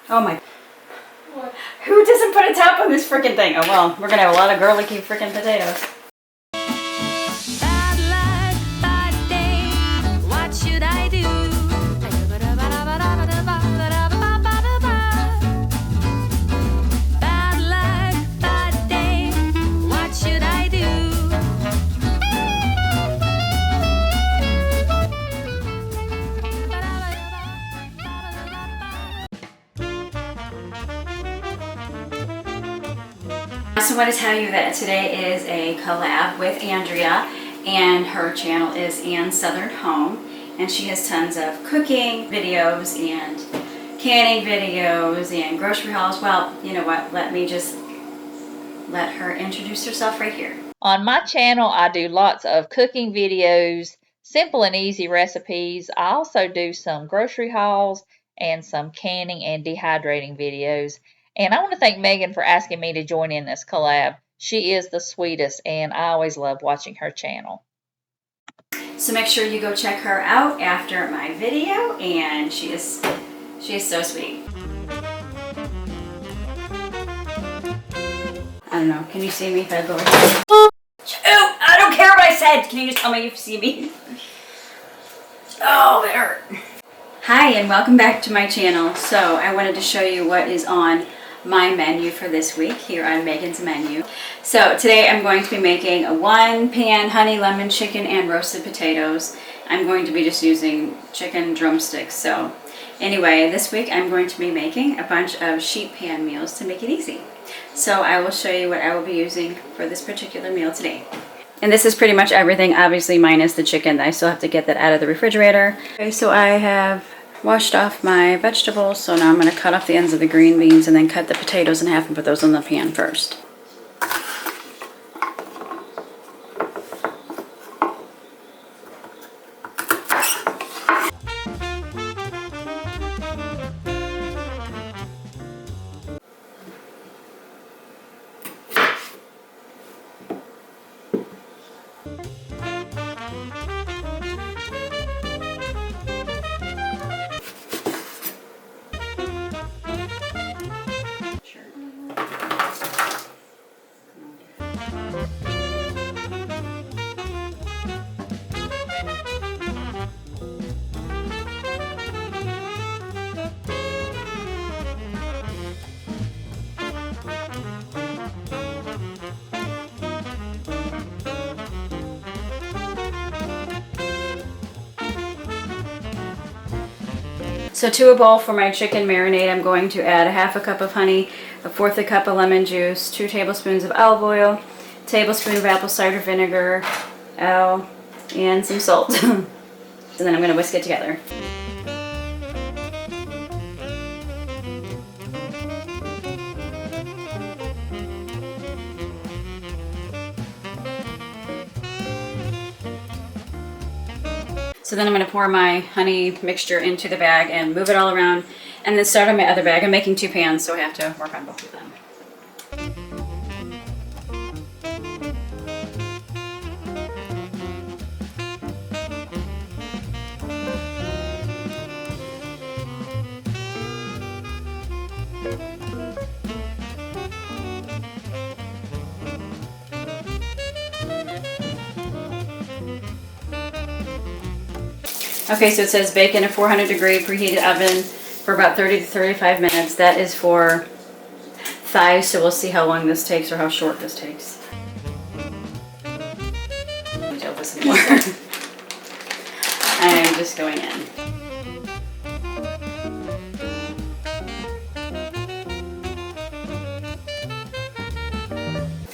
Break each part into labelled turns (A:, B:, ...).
A: Oh my. What? Who doesn't put a top on this freaking thing? Oh well, we're gonna have a lot of garlicky freaking potatoes.
B: Bad luck, bad day. What should I do? Bad luck, bad day. What should I do?
A: I also want to tell you that today is a collab with Andrea, and her channel is Anne's Southern Home, and she has tons of cooking videos and canning videos and grocery hauls. Well, you know what? Let me just let her introduce herself right here.
C: On my channel, I do lots of cooking videos, simple and easy recipes. I also do some grocery hauls and some canning and dehydrating videos. And I want to thank Megan for asking me to join in this collab. She is the sweetest, and I always love watching her channel.
A: So make sure you go check her out after my video, and she is so sweet. I don't know. Can you see me if I go over here? Oh, I don't care what I said. Can you just tell me if you see me? Oh, that hurt. Hi, and welcome back to my channel. So I wanted to show you what is on my menu for this week here on Megan's menu. So today I'm going to be making a 1-pan honey lemon chicken and roasted potatoes. I'm going to be just using chicken drumsticks. So anyway, this week I'm going to be making a bunch of sheet pan meals to make it easy. So I will show you what I will be using for this particular meal today. And this is pretty much everything, obviously minus the chicken. I still have to get that out of the refrigerator. Okay, so I have washed off my vegetables, so now I'm going to cut off the ends of the green beans and then cut the potatoes in half and put those in the pan first. So to a bowl for my chicken marinade, I'm going to add a half a cup of honey, a fourth a cup of lemon juice, 2 tablespoons of olive oil, a tablespoon of apple cider vinegar, and some salt. And then I'm going to whisk it together. So then I'm going to pour my honey mixture into the bag and move it all around, and then start on my other bag. I'm making 2 pans, so I have to work on both of them. Okay, so it says bake in a 400-degree preheated oven for about 30 to 35 minutes. That is for thighs, so we'll see how long this takes or how short this takes. Let me tell this more. I'm just going in.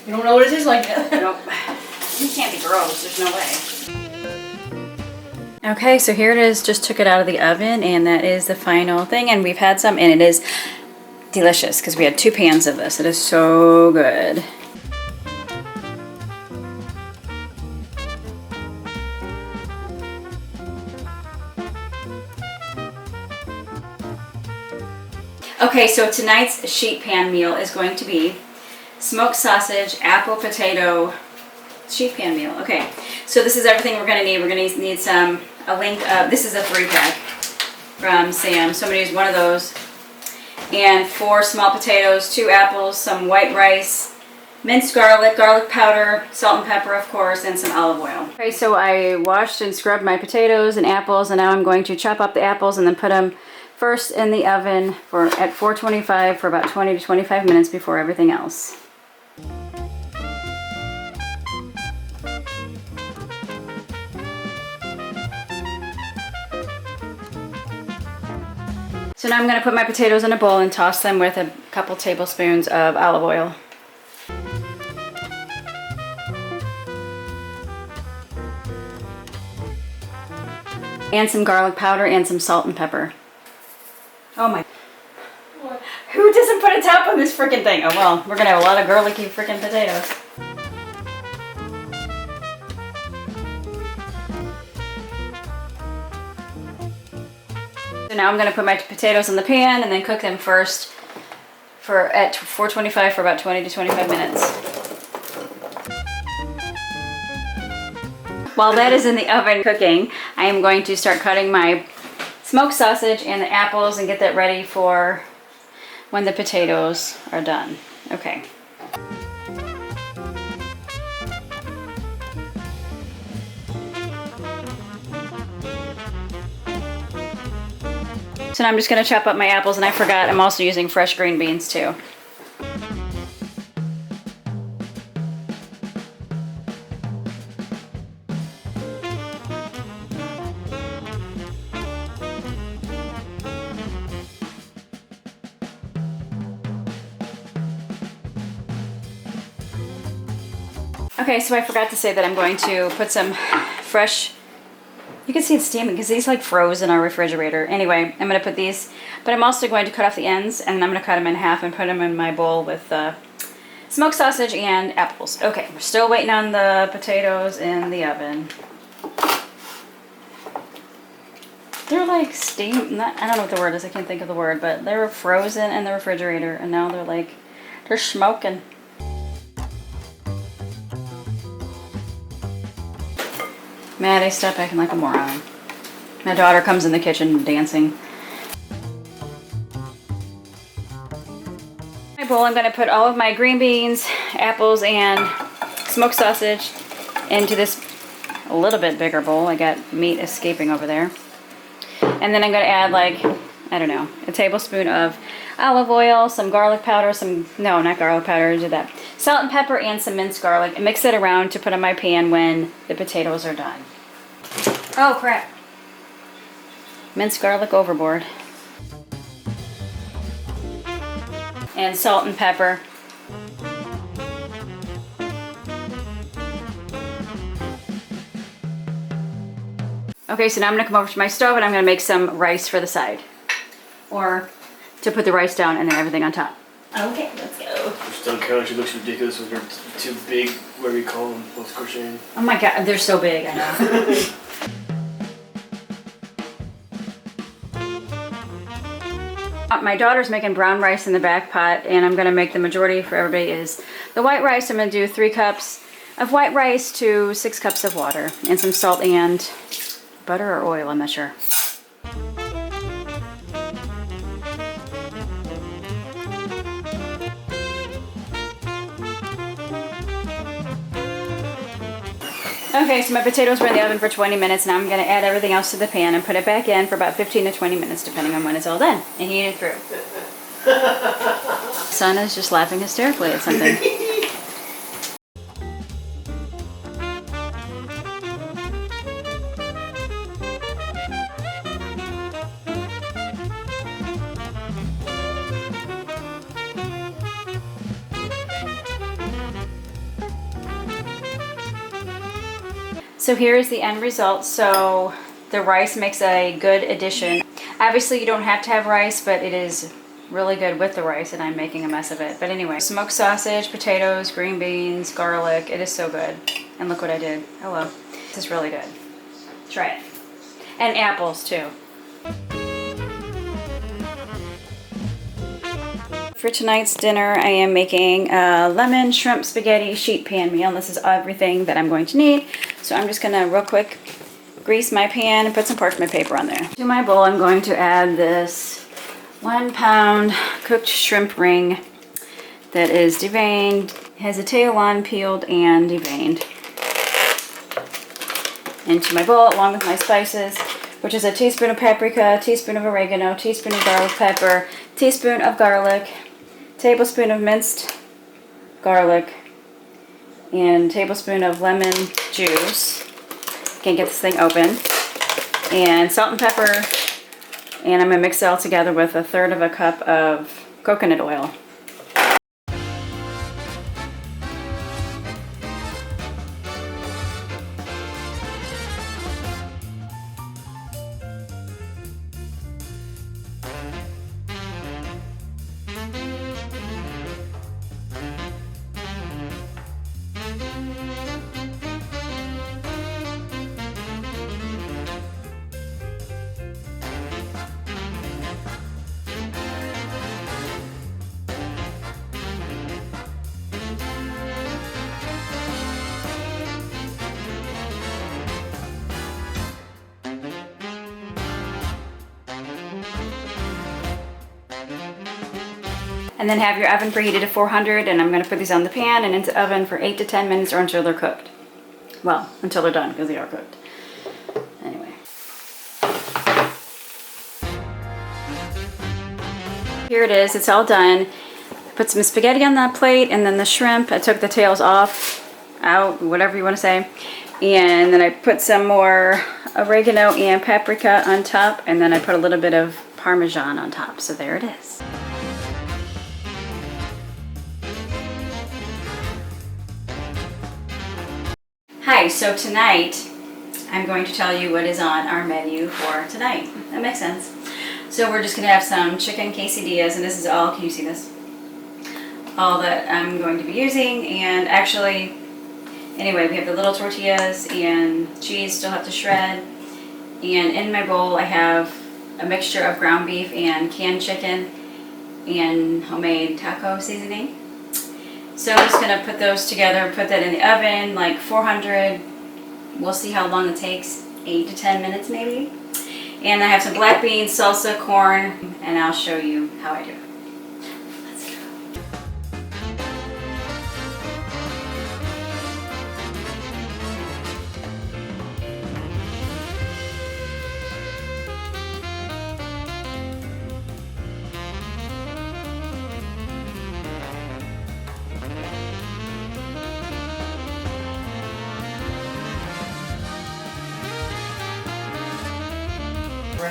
A: You don't know what it is like that? Nope. You can't be gross, there's no way. Okay, so here it is. Just took it out of the oven, and that is the final thing. And we've had some, and it is delicious because we had 2 pans of this. It is so good. Okay, so tonight's sheet pan meal is going to be smoked sausage, apple potato, sheet pan meal. Okay, so this is everything we're going to need. We're going to need this is a 3-pack from Sam. So I'm going to use one of those. and 4 small potatoes, 2 apples, some white rice, minced garlic, garlic powder, salt and pepper of course, and some olive oil. Okay, so I washed and scrubbed my potatoes and apples, and now I'm going to chop up the apples and then put them first in the oven at 425 for about 20 to 25 minutes before everything else. So now I'm going to put my potatoes in a bowl and toss them with a couple tablespoons of olive oil. And some garlic powder and some salt and pepper. Oh my. What? Who doesn't put a top on this freaking thing? Oh well, we're going to have a lot of garlicky freaking potatoes. So now I'm going to put my potatoes in the pan and then cook them first at 425 for about 20 to 25 minutes. While that is in the oven cooking, I am going to start cutting my smoked sausage and the apples and get that ready for when the potatoes are done. Okay. So now I'm just going to chop up my apples, and I forgot I'm also using fresh green beans too. Okay, so I forgot to say that I'm going to put some fresh, you can see it's steaming because these like froze in our refrigerator. Anyway, I'm going to put these, but I'm also going to cut off the ends, and I'm going to cut them in half and put them in my bowl with smoked sausage and apples. Okay, we're still waiting on the potatoes in the oven. They're like steam, I don't know what the word is, I can't think of the word, but they were frozen in the refrigerator, and now they're smoking. Maddie, stop acting like a moron. My daughter comes in the kitchen dancing. In my bowl, I'm going to put all of my green beans, apples, and smoked sausage into this a little bit bigger bowl. I got meat escaping over there. And then I'm going to add I don't know, a tablespoon of olive oil, some garlic powder, no, not garlic powder, do that. Salt and pepper and some minced garlic, and mix it around to put in my pan when the potatoes are done. Oh crap. Minced garlic overboard. And salt and pepper. Okay, so now I'm going to come over to my stove and I'm going to make some rice for the side. Or to put the rice down and then everything on top. Okay, let's go.
D: Just don't care, she looks ridiculous with her too big, whatever you call them, what's crocheting.
A: Oh my god, they're so big, I know. My daughter's making brown rice in the back pot, and I'm going to make the majority for everybody is the white rice. I'm going to do 3 cups of white rice to 6 cups of water and some salt and butter or oil, I'm not sure. Okay, so my potatoes were in the oven for 20 minutes. Now I'm going to add everything else to the pan and put it back in for about 15 to 20 minutes, depending on when it's all done, and heat it through. Son is just laughing hysterically at something. So here is the end result. So the rice makes a good addition. Obviously you don't have to have rice, but it is really good with the rice, and I'm making a mess of it. But anyway, smoked sausage, potatoes, green beans, garlic. It is so good. And look what I did. Hello. This is really good. Try it. And apples too. For tonight's dinner, I am making a lemon shrimp spaghetti sheet pan meal. This is everything that I'm going to need. So I'm just gonna real quick grease my pan and put some parchment paper on there. To my bowl, I'm going to add this 1 pound cooked shrimp ring that is deveined, has a tail on, peeled and deveined. Into my bowl along with my spices, which is a teaspoon of paprika, a teaspoon of oregano, teaspoon of garlic pepper, teaspoon of garlic, tablespoon of minced garlic, and tablespoon of lemon juice. Can't get this thing open. And salt and pepper. And I'm going to mix it all together with 1/3 cup of coconut oil. And then have your oven preheated to 400, and I'm going to put these on the pan and into the oven for 8 to 10 minutes or until they're cooked. Well, until they're done, because they are cooked. Anyway. Here it is, it's all done. Put some spaghetti on that plate, and then the shrimp. I took the tails off, out, whatever you want to say. And then I put some more oregano and paprika on top, and then I put a little bit of parmesan on top. So there it is. Hi, so tonight I'm going to tell you what is on our menu for tonight. That makes sense. So we're just going to have some chicken quesadillas, and this is all, can you see this? All that I'm going to be using. And actually, anyway, we have the little tortillas and cheese still have to shred. And in my bowl I have a mixture of ground beef and canned chicken and homemade taco seasoning. So I'm just going to put those together, put that in the oven, like 400. We'll see how long it takes, 8 to 10 minutes maybe. And I have some black beans, salsa, corn, and I'll show you how I do it. Let's go.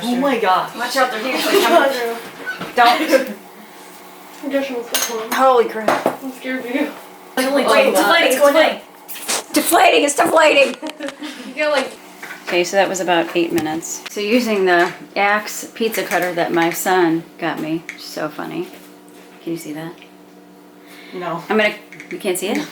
E: Oh my god.
A: Watch out, they're usually coming. Don't. Holy crap.
E: I'm scared of you.
A: Wait, deflating, it's deflating. Deflating, it's deflating.
E: You get like.
A: Okay, so that was about 8 minutes. So using the Axe pizza cutter that my son got me, which is so funny. Can you see that?
E: No.
A: You can't see it?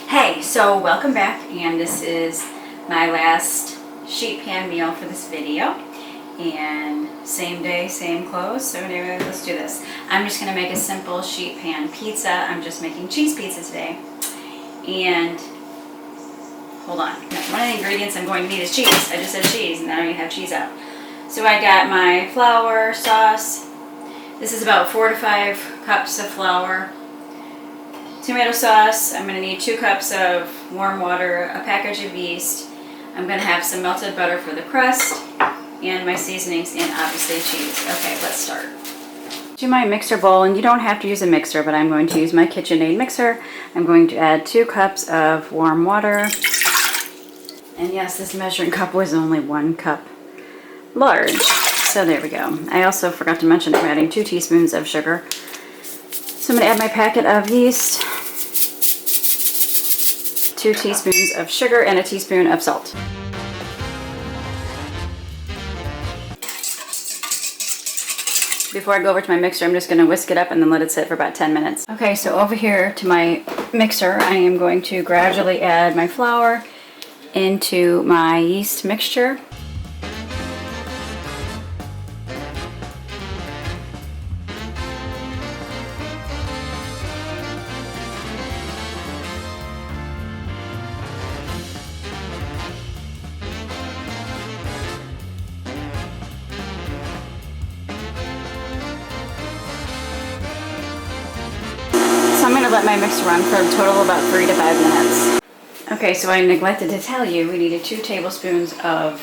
A: Hey, so welcome back, and this is my last sheet pan meal for this video, and same day, same clothes. So anyway, let's do this. I'm just going to make a simple sheet pan pizza. I'm just making cheese pizza today, and hold on, one of the ingredients I'm going to need is cheese. I just said cheese, and then I have cheese out. So I got my flour, sauce. This is about 4 to 5 cups of flour. Tomato sauce, I'm going to need 2 cups of warm water, a package of yeast. I'm going to have some melted butter for the crust, and my seasonings, and obviously cheese. Okay, let's start. To my mixer bowl, and you don't have to use a mixer, but I'm going to use my KitchenAid mixer. I'm going to add 2 cups of warm water. And yes, this measuring cup was only 1 cup large. So there we go. I also forgot to mention I'm adding 2 teaspoons of sugar. So I'm going to add my packet of yeast, 2 teaspoons of sugar, and a teaspoon of salt. Before I go over to my mixer, I'm just going to whisk it up and then let it sit for about 10 minutes. Okay, so over here to my mixer, I am going to gradually add my flour into my yeast mixture. So I'm going to let my mix run for a total of about 3 to 5 minutes. Okay, so I neglected to tell you we needed 2 tablespoons of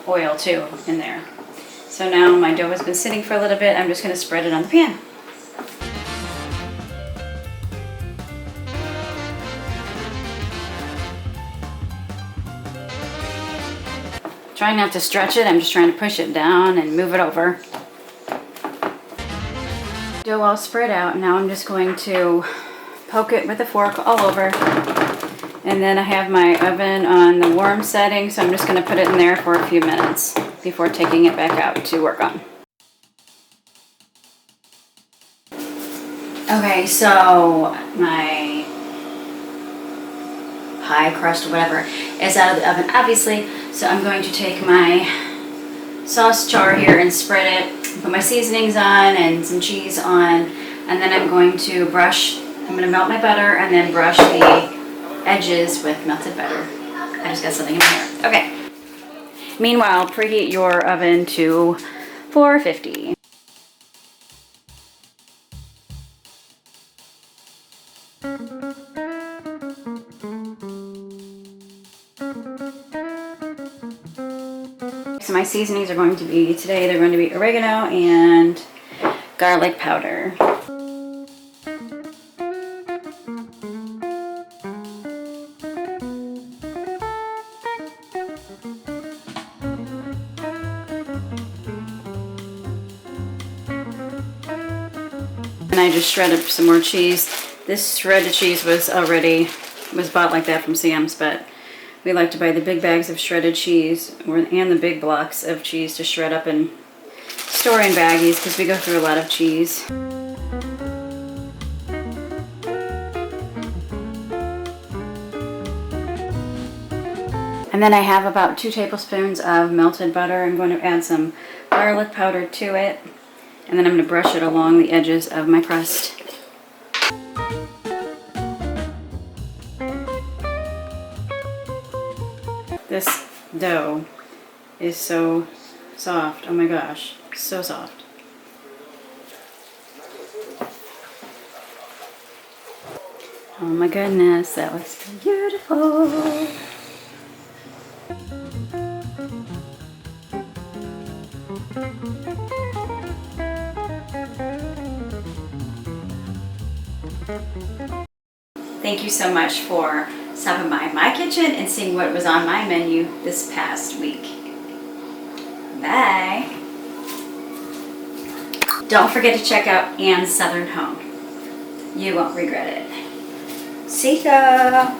A: oil too in there. So now my dough has been sitting for a little bit. I'm just going to spread it on the pan. Try not to stretch it. I'm just trying to push it down and move it over. Dough all spread out. Now I'm just going to poke it with a fork all over. And then I have my oven on the warm setting, so I'm just going to put it in there for a few minutes before taking it back out to work on. Okay, so my pie crust or whatever is out of the oven, obviously. So I'm going to take my sauce jar here and spread it, put my seasonings on and some cheese on, and then I'm going to melt my butter and then brush the edges with melted butter. I just got something in my hair. Okay. Meanwhile, preheat your oven to 450. So my seasonings are going to be, today they're going to be oregano and garlic powder. And I just shredded some more cheese. This shredded cheese was bought like that from Sam's, but we like to buy the big bags of shredded cheese and the big blocks of cheese to shred up and store in baggies because we go through a lot of cheese. And then I have about 2 tablespoons of melted butter. I'm going to add some garlic powder to it. And then I'm going to brush it along the edges of my crust. This dough is so soft. Oh my gosh, so soft. Oh my goodness, that looks beautiful. Thank you so much for stopping by my kitchen and seeing what was on my menu this past week. Bye. Don't forget to check out Anne's Southern Home. You won't regret it. See ya.